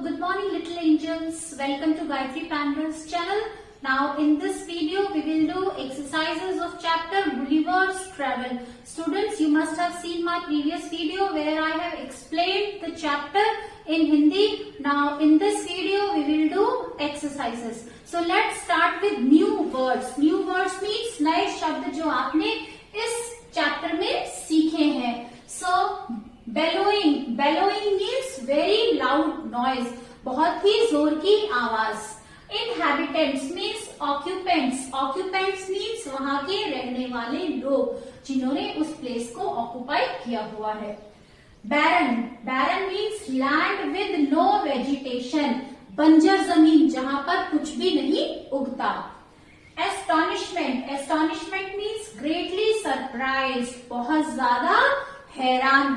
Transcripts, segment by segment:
good morning little angels. Welcome to Gayatri Pandas channel. Now in this video we will do exercises of chapter Gulliver's Travel. Students, you must have seen my previous video where I have explained the chapter in Hindi. Now in this video we will do exercises. So let's start with new words. New words means नए शब्द जो आपने इस chapter में सीखे हैं. So bellowing means very loud noise, बहुत ही जोर की आवाज. Inhabitants means occupants means वहाँ के रहने वाले लोग जिन्होंने उस प्लेस को ऑक्युपाई किया हुआ है. Barren means land with no vegetation, बंजर जमीन जहाँ पर कुछ भी नहीं उगता. Astonishment means greatly surprised, बहुत ज्यादा हैरान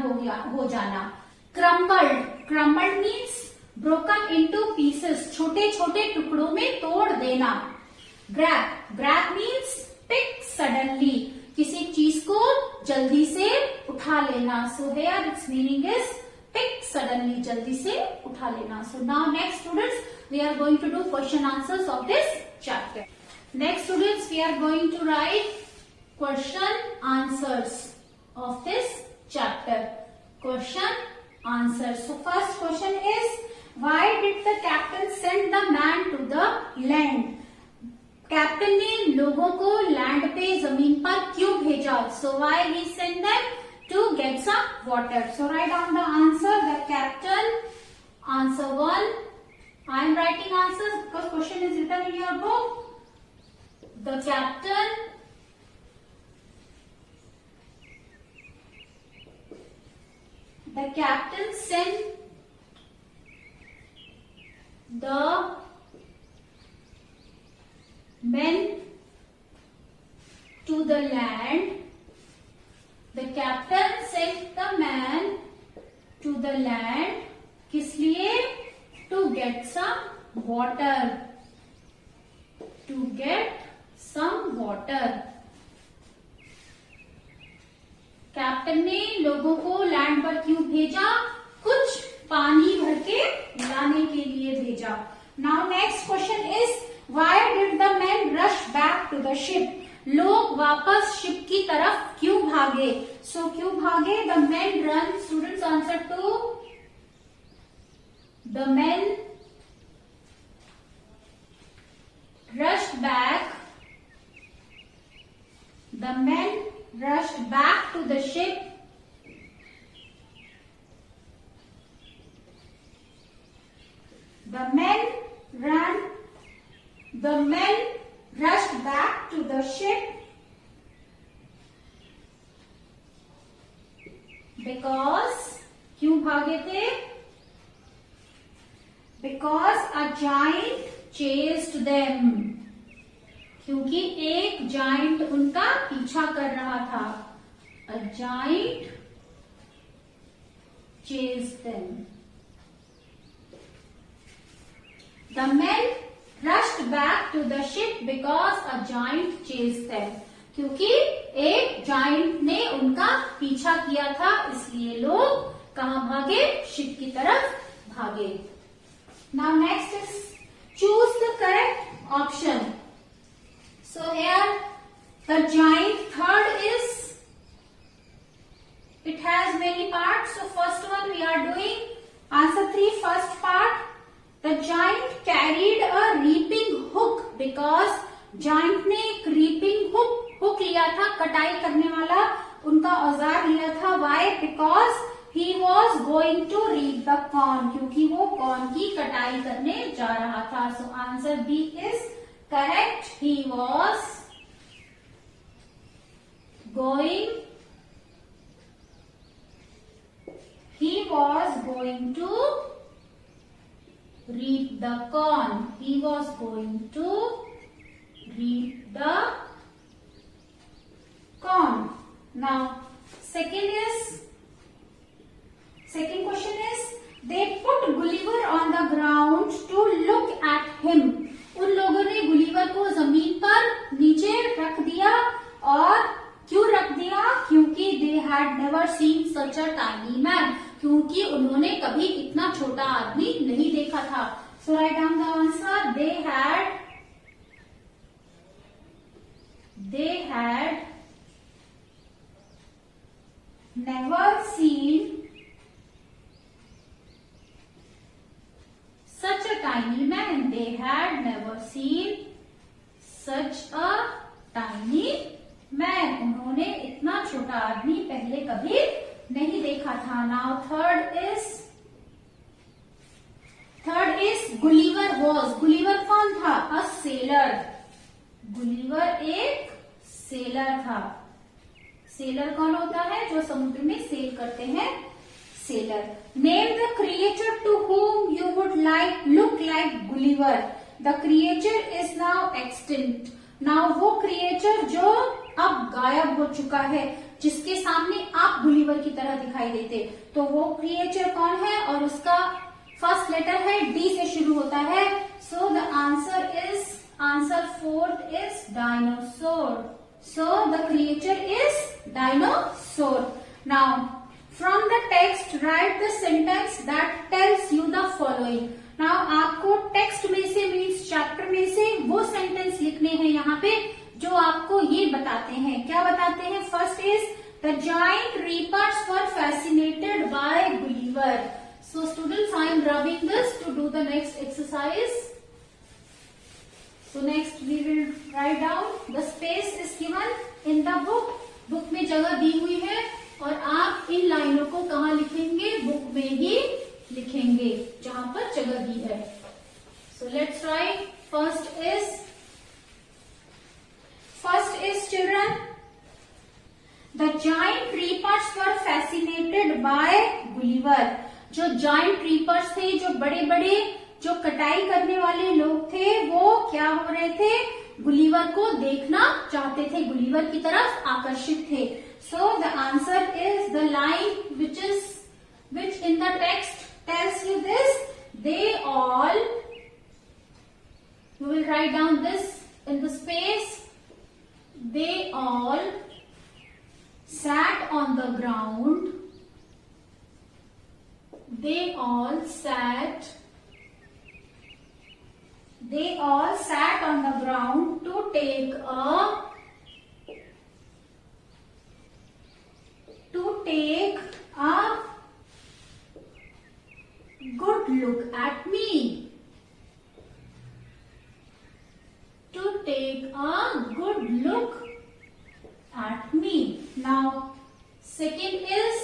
हो जाना. Crumbled means broken into pieces, छोटे छोटे टुकड़ों में तोड़ देना. Grab means pick suddenly, किसी चीज को जल्दी से उठा लेना. So here its meaning is pick suddenly, जल्दी से उठा लेना. So now next students we are going to do question answers of this chapter. Next students we are going to write question answers of this chapter. Question answers. So first question is, why did the captain send the man to the land? Captain ने लोगों को land पे जमीन पर क्यों भेजा? So why he sent them? To get some water. So write down the answer. The captain. Answer 1. I am writing answers because question is written in your book. The captain sent the men to the land. The captain sent the man to the land. किस लिए? To get some water. To get some water. Captain ने लोगों को land पर क्यों भेजा? कुछ पानी भर के लाने के लिए भेजा. Now next question is, why did the man rush back to the ship? लोग वापस शिप की तरफ क्यों भागे? सो क्यों भागे? The man run. Students answer 2. The man rushed back. The men rushed back to the ship. The men rushed back to the ship because क्यों भागे थे? Because a giant chased them. क्योंकि एक जाइंट उनका पीछा कर रहा था. A giant chased them. The men rushed back to the ship because a giant chased them. क्योंकि एक जाइंट ने उनका पीछा किया था, इसलिए लोग कहाँ भागे? शिप की तरफ भागे. Now next is choose the correct option. So here the giant, third is, it has many parts. So first one we are doing answer 3, first part. The giant carried a reaping hook because giant ने एक reaping hook लिया था, कटाई करने वाला उनका औजार लिया था. Why? Because he was going to reap the corn. क्योंकि वो कॉर्न की कटाई करने जा रहा था. So answer B is correct. He was going to reap the corn. He was going to reap the corn. Now second question is, they put Gulliver on the ground to look at him. उन लोगों ने Gulliver को जमीन पर नीचे रख दिया. और क्यों रख दिया? क्योंकि they had never seen such a tiny man. क्योंकि उन्होंने कभी इतना छोटा आदमी आदमी नहीं देखा था। So write down the answer, they had never seen such a tiny man. They had never seen such a tiny man. उन्होंने इतना छोटा आदमी पहले कभी नहीं देखा था। Now third is Gulliver was. Gulliver कौन था? A sailor. Gulliver एक सेलर था। सेलर कौन होता है? जो समुद्र में सेल करते हैं, seller. Name the creature to whom you would look like Gulliver. The creature is now extinct. Now वो creature जो अब गायब हो चुका है, जिसके सामने आप गुलिवर की तरह दिखाई देते, तो वो creature कौन है? और उसका फर्स्ट लेटर है डी से शुरू होता है। So the answer fourth is dinosaur. So the creature is dinosaur. Now from the text write the sentence that tells you the following. Now आपको टेक्स्ट में से मीन्स चैप्टर में से वो सेंटेंस लिखने हैं यहाँ पे जो आपको ये बताते हैं। क्या बताते हैं? First is the giant reapers were fascinated by Gulliver. So students, I am rubbing this to do the next exercise. So next we will write down. The space is given in the book. Book में जगह दी हुई है और आप इन लाइनों को कहाँ लिखेंगे? बुक में ही लिखेंगे जहां पर जगह दी है. So let's try. First is children. The giant reapers were fascinated by Gulliver. जो giant reapers थे, जो बड़े बड़े जो कटाई करने वाले लोग थे, वो क्या हो रहे थे? गुलिवर को देखना चाहते थे, गुलिवर की तरफ आकर्षित थे. So the answer is the line which in the text tells you this. They all, you will write down this in the space. They all sat on the ground. They all sat on the ground to take a good look at me. To take a good look at me. Now, second is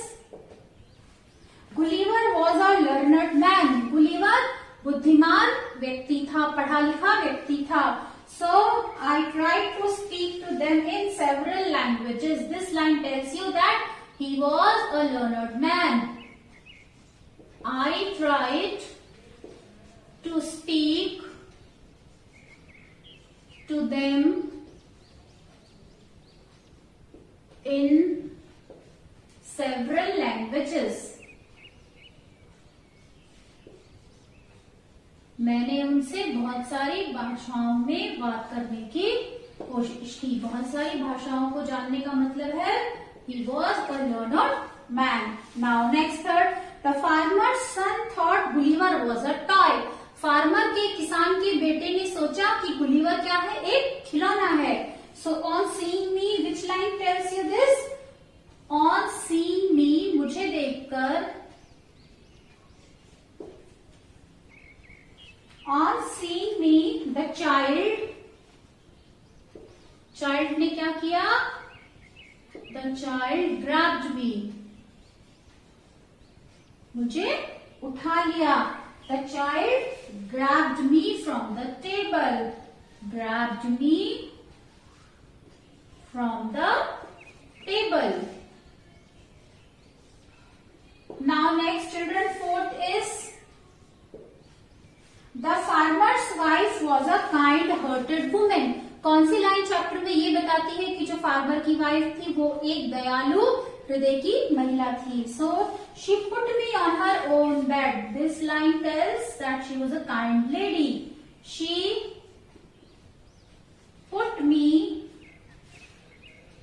Gulliver was a learned man. Gulliver बुद्धिमान व्यक्ति था, पढ़ा लिखा व्यक्ति था. So I tried to speak to them in several languages. This line tells you that he was a learned man. I tried to speak to them in several languages. मैंने उनसे बहुत सारी भाषाओं में बात करने की कोशिश की. बहुत सारी भाषाओं को जानने का मतलब है he was a learned man. Now next third, the farmer's son thought Gulliver was a toy. Farmer के, किसान के बेटे ने सोचा कि गुलिवर क्या है? एक खिलौना है. So on seeing me, which line tells you this? On seeing me, मुझे देखकर. On seeing me, the child ने क्या किया? The child grabbed me. मुझे उठा लिया. The child grabbed me from the table. Grabbed me from the table. Now next children, fourth is The farmer's wife was a kind-hearted woman. कौन सी line chapter में ये बताती है कि जो फार्मर की वाइफ थी वो एक दयालु हृदय की महिला थी. So she put me on her own bed. This line tells that she was a kind lady. She put me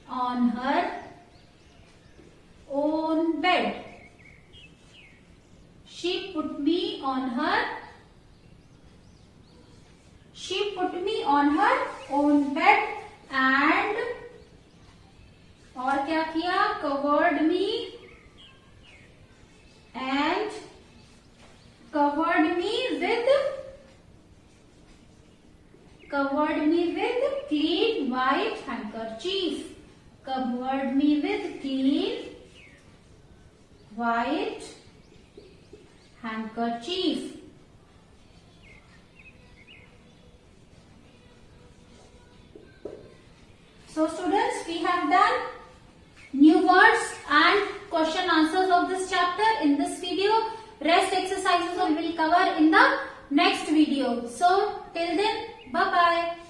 on her own bed. She put me on her own bed and और क्या किया, covered me with clean white handkerchief. Covered me with clean white handkerchief. So students, we have done new words and question answers of this chapter in this video. Rest exercises we will cover in the next video. So till then, bye bye.